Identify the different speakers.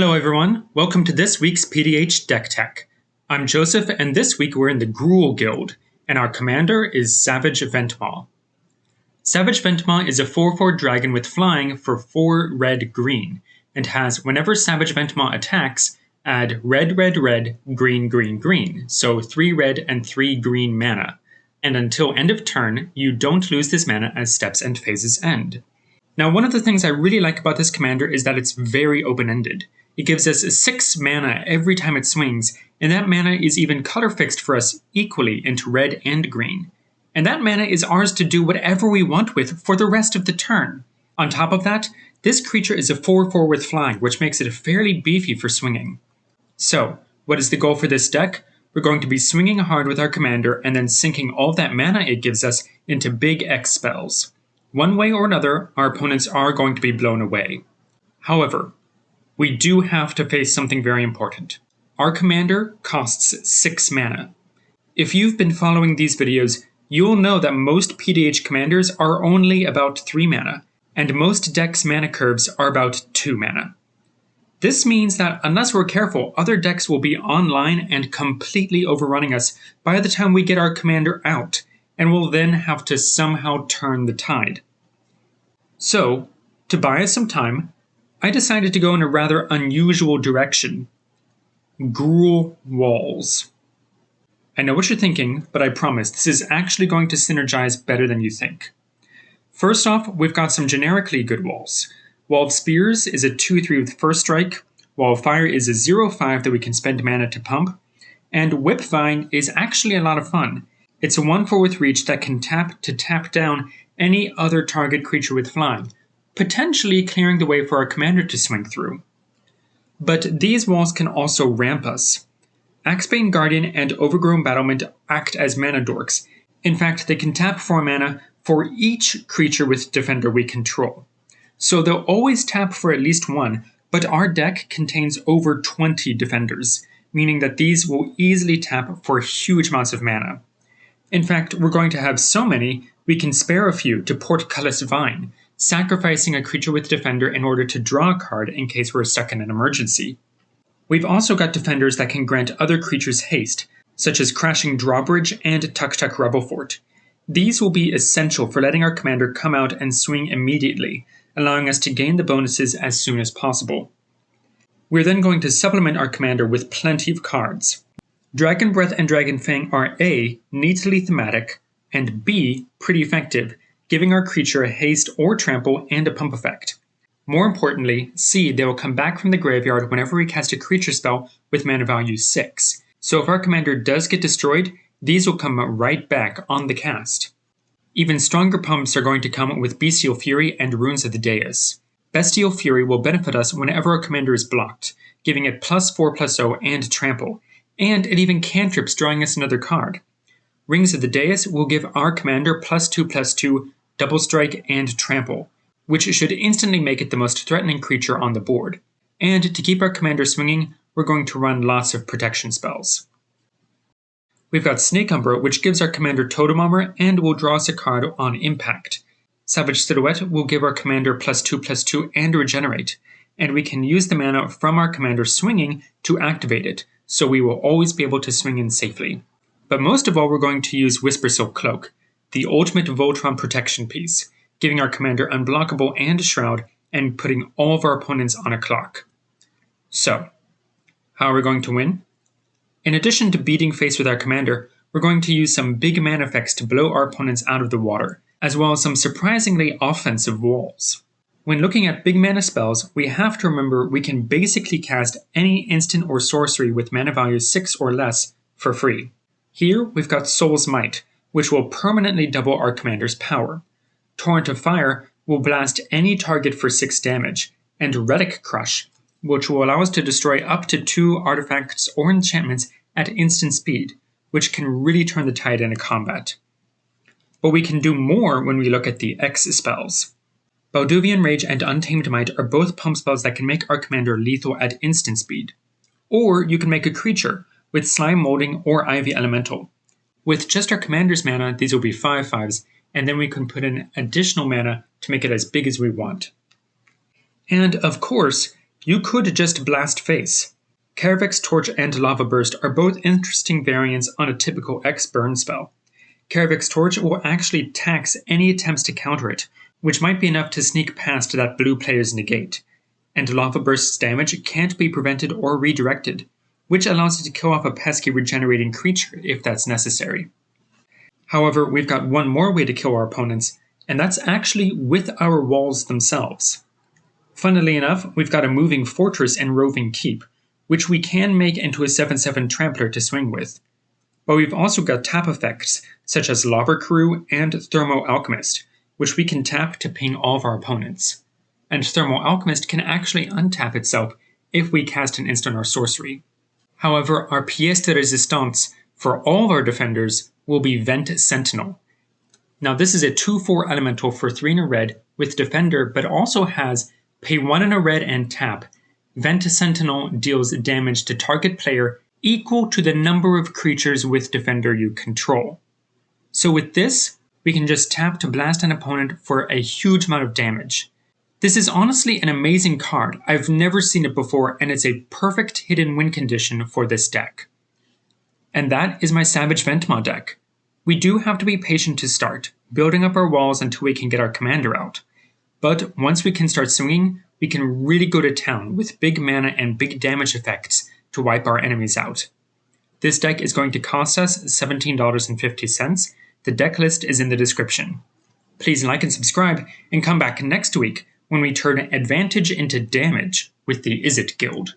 Speaker 1: Hello everyone, welcome to this week's PDH Deck Tech. I'm Joseph, and this week we're in the Gruul Guild, and our commander is Savage Ventmaw. Savage Ventmaw is a 4/4 dragon with flying for 4 red-green, and has whenever Savage Ventmaw attacks, add red, red, red, green, green, green, so 3 red and 3 green mana, and until end of turn, you don't lose this mana as steps and phases end. Now, one of the things I really like about this commander is that it's very open-ended. It gives us 6 mana every time it swings, and that mana is even color fixed for us equally into red and green. And that mana is ours to do whatever we want with for the rest of the turn. On top of that, this creature is a 4/4 with flying, which makes it fairly beefy for swinging. So, what is the goal for this deck? We're going to be swinging hard with our commander and then sinking all that mana it gives us into big X spells. One way or another, our opponents are going to be blown away. However, we do have to face something very important. Our commander costs 6 mana. If you've been following these videos, you'll know that most PDH commanders are only about 3 mana, and most decks' mana curves are about 2 mana. This means that unless we're careful, other decks will be online and completely overrunning us by the time we get our commander out, and we'll then have to somehow turn the tide. So, to buy us some time, I decided to go in a rather unusual direction. Gruul walls. I know what you're thinking, but I promise this is actually going to synergize better than you think. First off, we've got some generically good walls. Wall of Spears is a 2/3 with first strike, Wall of Fire is a 0/5 that we can spend mana to pump, and Whipvine is actually a lot of fun. It's a 1/4 with reach that can tap to tap down any other target creature with flying, potentially clearing the way for our commander to swing through. But these walls can also ramp us. Axebane Guardian and Overgrown Battlement act as mana dorks. In fact, they can tap for mana for each creature with defender we control. So they'll always tap for at least one, but our deck contains over 20 defenders, meaning that these will easily tap for huge amounts of mana. In fact, we're going to have so many, we can spare a few to Portcullis Vine, sacrificing a creature with defender in order to draw a card in case we're stuck in an emergency. We've also got defenders that can grant other creatures haste, such as Crashing Drawbridge and Tuk Tuk Rebelfort. These will be essential for letting our commander come out and swing immediately, allowing us to gain the bonuses as soon as possible. We're then going to supplement our commander with plenty of cards. Dragon Breath and Dragon Fang are A, neatly thematic, and B, pretty effective, giving our creature a haste or trample and a pump effect. More importantly, C, they will come back from the graveyard whenever we cast a creature spell with mana value 6. So if our commander does get destroyed, these will come right back on the cast. Even stronger pumps are going to come with Bestial Fury and Runes of the Dais. Bestial Fury will benefit us whenever our commander is blocked, giving it +4/+0 and trample, and it even cantrips, drawing us another card. Rings of the Dais will give our commander +2/+2, double strike, and trample, which should instantly make it the most threatening creature on the board. And to keep our commander swinging, we're going to run lots of protection spells. We've got Snake Umbra, which gives our commander Totem Armor and will draw us a card on impact. Savage Silhouette will give our commander +2/+2 and regenerate, and we can use the mana from our commander swinging to activate it, so we will always be able to swing in safely. But most of all, we're going to use Whispersilk Cloak, the ultimate Voltron protection piece, giving our commander Unblockable and Shroud, and putting all of our opponents on a clock. So, how are we going to win? In addition to beating face with our commander, we're going to use some big mana effects to blow our opponents out of the water, as well as some surprisingly offensive walls. When looking at big mana spells, we have to remember we can basically cast any instant or sorcery with mana value 6 or less for free. Here, we've got Soul's Might, which will permanently double our commander's power. Torrent of Fire will blast any target for 6 damage, and Relic Crush, which will allow us to destroy up to 2 artifacts or enchantments at instant speed, which can really turn the tide in a combat. But we can do more when we look at the X spells. Balduvian Rage and Untamed Might are both pump spells that can make our commander lethal at instant speed. Or you can make a creature with Slime Molding or Ivy Elemental. With just our commander's mana, these will be 5/5s, and then we can put in additional mana to make it as big as we want. And of course, You could just blast face. Karavek's Torch and Lava Burst are both interesting variants on a typical X-Burn spell. Karavek's Torch will actually tax any attempts to counter it, which might be enough to sneak past that blue player's negate. And Lava Burst's damage can't be prevented or redirected, which allows it to kill off a pesky regenerating creature if that's necessary. However, we've got one more way to kill our opponents, and that's actually with our walls themselves. Funnily enough, we've got a moving fortress and roving keep, which we can make into a 7/7 trampler to swing with. But we've also got tap effects, such as Lava Crew and Thermo Alchemist, which we can tap to ping all of our opponents. And Thermo Alchemist can actually untap itself if we cast an instant or sorcery. However, our pièce de résistance for all of our defenders will be Vent Sentinel. Now this is a 2/4 elemental for 3 in a red with defender, but also has pay 1 in a red and tap. Vent Sentinel deals damage to target player equal to the number of creatures with defender you control. So with this, we can just tap to blast an opponent for a huge amount of damage. This is honestly an amazing card. I've never seen it before, and it's a perfect hidden win condition for this deck. And that is my Savage Ventmaw deck. We do have to be patient to start, building up our walls until we can get our commander out. But once we can start swinging, we can really go to town with big mana and big damage effects to wipe our enemies out. This deck is going to cost us $17.50. The deck list is in the description. Please like and subscribe, and come back next week when we turn advantage into damage with the Izzet Guild.